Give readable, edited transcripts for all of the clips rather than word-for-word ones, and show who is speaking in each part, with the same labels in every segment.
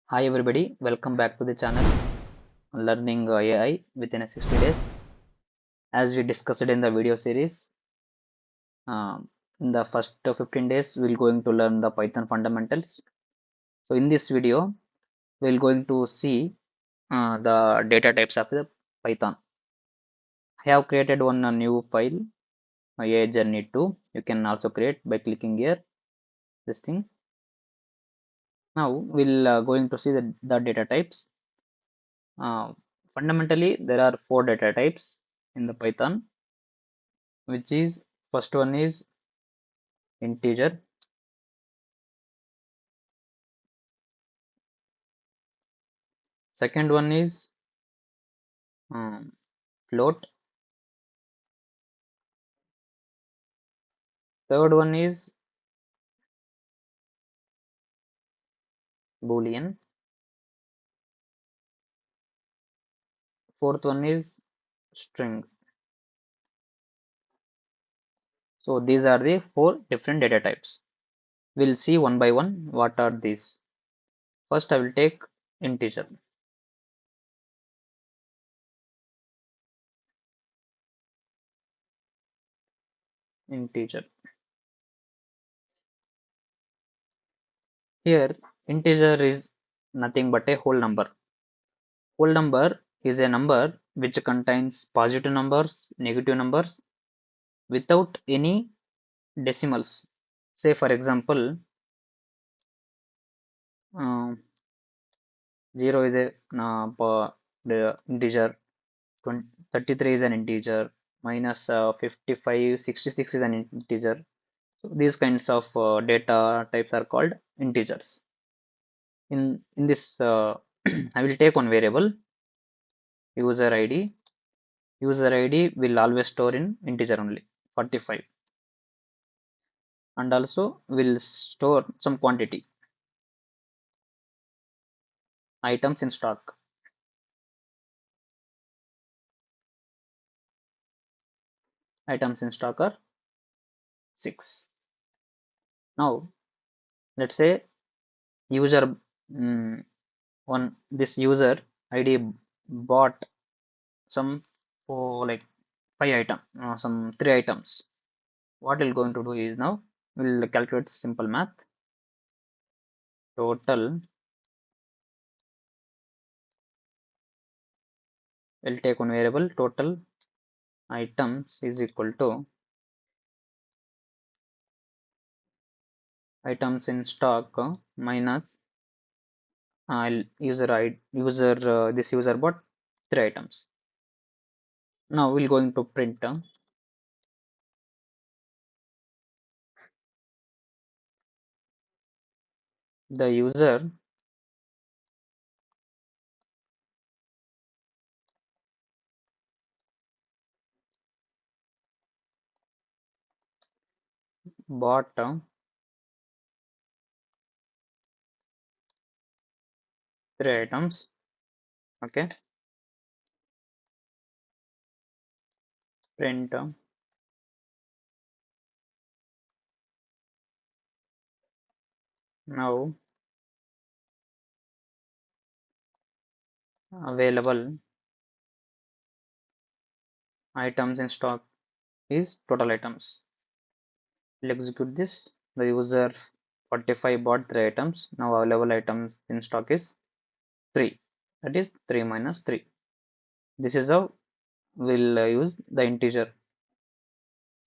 Speaker 1: Hi everybody, welcome back to the channel Learning AI within a 60 days. As we discussed in the video series, in the first 15 days, we're going to learn the Python fundamentals. So in this video, we're going to see the data types of the Python. I have created one new file, AI Journey 2. You can also create by clicking here, this thing. Now we'll going to see the data types. Fundamentally, there are 4 data types in the Python, which is first one is integer, second one is float, third one is boolean, fourth one is string. So these are the 4 different data types. We'll see one by one what are these. First I will take integer. Integer. Here integer is nothing but a whole number. Whole number is a number which contains positive numbers, negative numbers without any decimals. Say for example, uh, 0 is a the integer, 33 is an integer, minus 55, 66 is an integer. So these kinds of data types are called integers. In this, I will take one variable, user ID. User ID will always store in integer only, 45, and also will store some quantity, items in stock. Items in stock are 6. Now let's say user one this user ID bought some for like 5 item, some 3 items. What we're going to do is now we'll calculate simple math. Total, we'll take one variable, total items is equal to items in stock minus this user bought 3 items. Now we're going to print the user bought 3 items. Okay, print now available items in stock is total items. We'll execute this. The user 45 bought 3 items. Now available items in stock is 3. That is 3 minus 3. This is how we'll use the integer.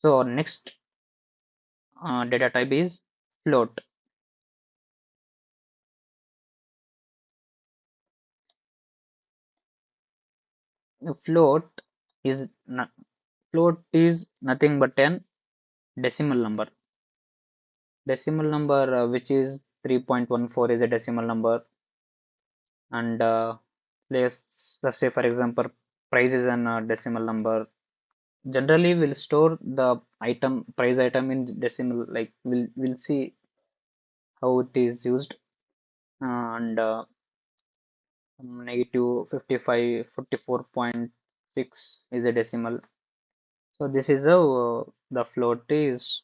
Speaker 1: So our next data type is float. Float is float is nothing but an decimal number. Decimal number which is 3.14 is a decimal number, and let's say for example price is an decimal number. Generally we'll store the price item in decimal, like we'll see how it is used. And negative 55 44.6 is a decimal. So this is how the float is.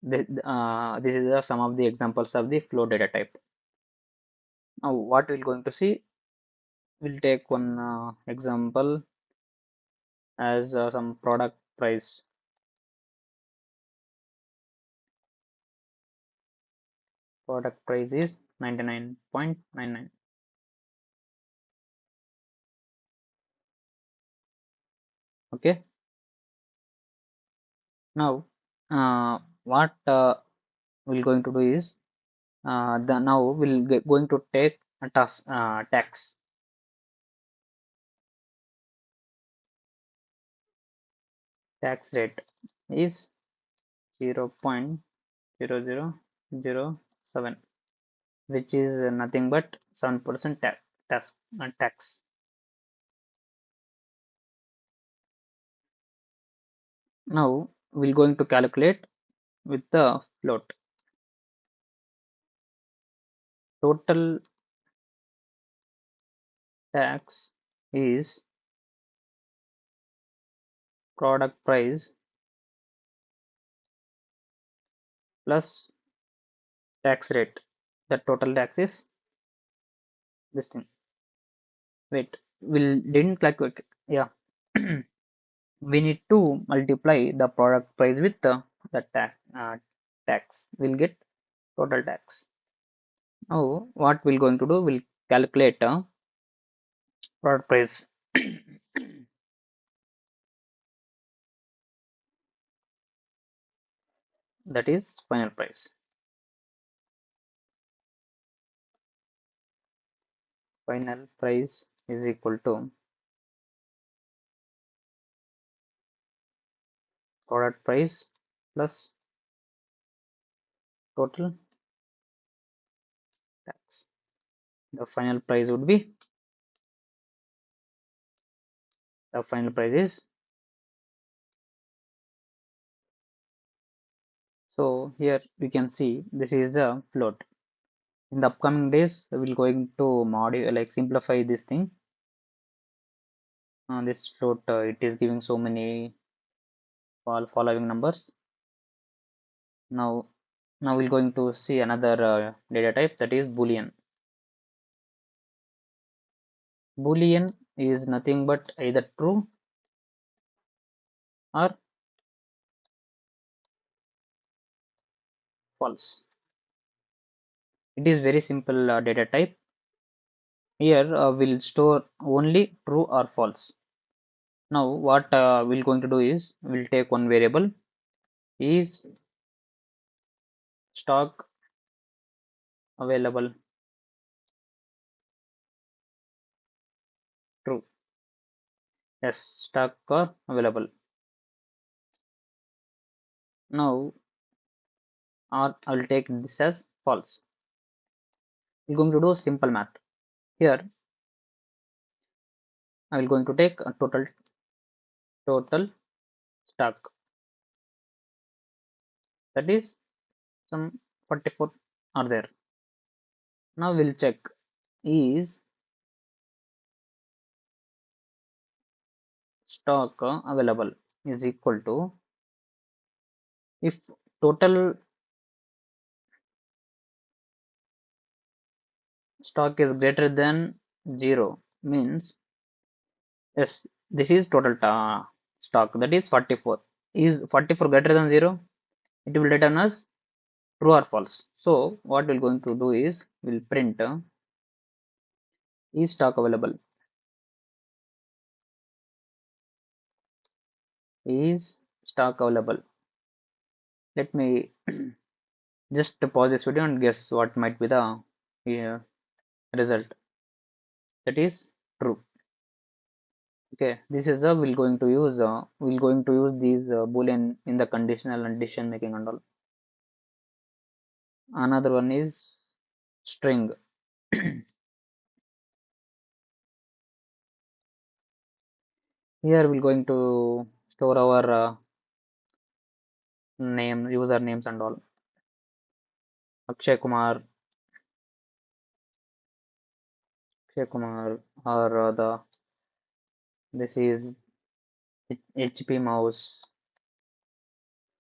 Speaker 1: This is some of the examples of the float data type. Now what we're going to see, we'll take one example as some product price. Product price is 99.99. Okay. Now what we're going to do is now we'll going to take a tax rate is 0.0007, which is nothing but 7% tax. Now we're going to calculate with the float. Total tax is product price plus tax rate. The total tax is this thing. Wait, we'll didn't calculate. Yeah, we need to multiply the product price with the tax. We'll get total tax. Now what we're going to do, we'll calculate product price. That is final price. Final price is equal to product price plus total tax. The final price would be, the final price is, so here we can see this is a float. In the upcoming days we're going to modify, like simplify this thing. This float, it is giving so many following numbers. Now we're going to see another data type, that is boolean. Boolean is nothing but either true or false. It is very simple data type. Here we'll store only true or false. Now what we're going to do is, we'll take one variable is stock available true. Yes, stock available. Now or I will take this as false. We're going to do simple math. Here I will going to take a total stock, that is some 44 are there. Now we'll check is stock available is equal to, if total stock is greater than 0, means yes, this is total stock, that is 44. Is 44 greater than 0? It will return us true or false. So what we're going to do is, we'll print is stock available, is stock available. Let me just pause this video and guess what might be the result. That is true. Okay, this is a, we'll going to use these boolean in the conditional and decision making and all. Another one is string. Here we're going to store our name, user names and all. Akshay Kumar, or the this is HP mouse.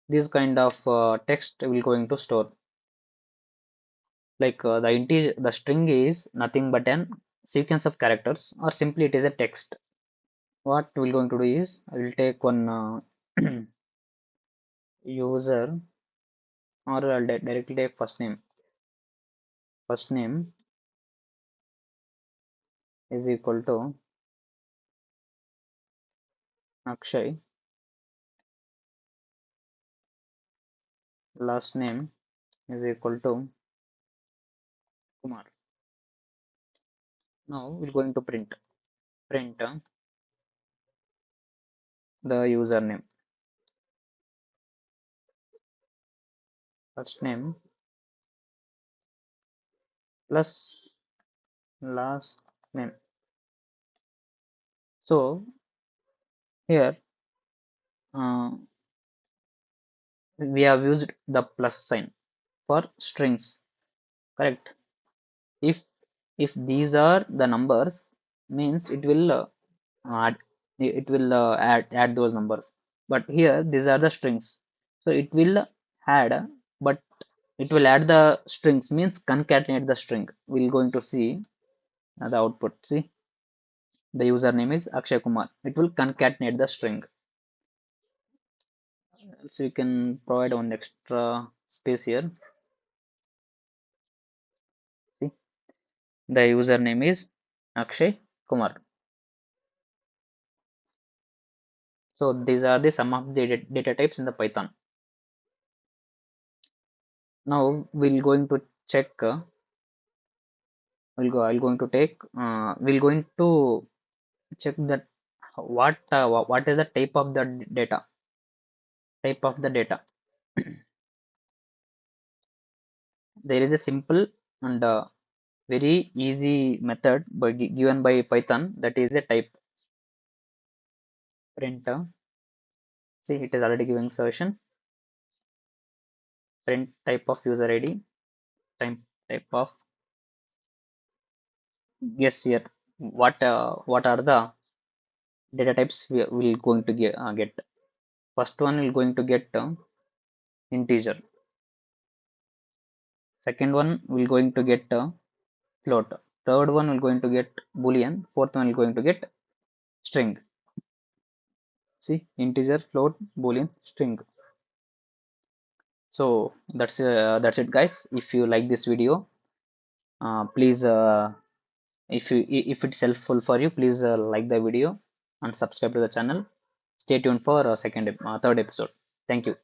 Speaker 1: This kind of text we're going to store. like the string is nothing but an sequence of characters, or simply it is a text. What we're going to do is I will take one user, or I'll directly take first name. First name is equal to Akshay. Last name is equal to Kumar. Now we're going to print the username. First name plus last name. So here uh, we have used the plus sign for strings, correct? If if these are the numbers, means it will add add those numbers, but here these are the strings, so it will add, but it will add the strings, means concatenate the string. We're going to see the output. See, the username is Akshay Kumar, it will concatenate the string. So you can provide one extra space here. See, the username is Akshay Kumar. So these are the some of the data types in the Python. Now we're going to check. I'll going to take. We're going to check that what is the type of the data. Type of the data. There is a simple and very easy method given by Python, that is a type. Print. See, it is already giving solution. Print type of user ID. Type of. Guess here. What are the data types we will going to get? First one will going to get integer. Second one will going to get float. Third one will going to get boolean. Fourth one will going to get string. See, integer, float, boolean, string. So that's it, guys. If you like this video, please if it's helpful for you, please like the video and subscribe to the channel. Stay tuned for third episode. Thank you.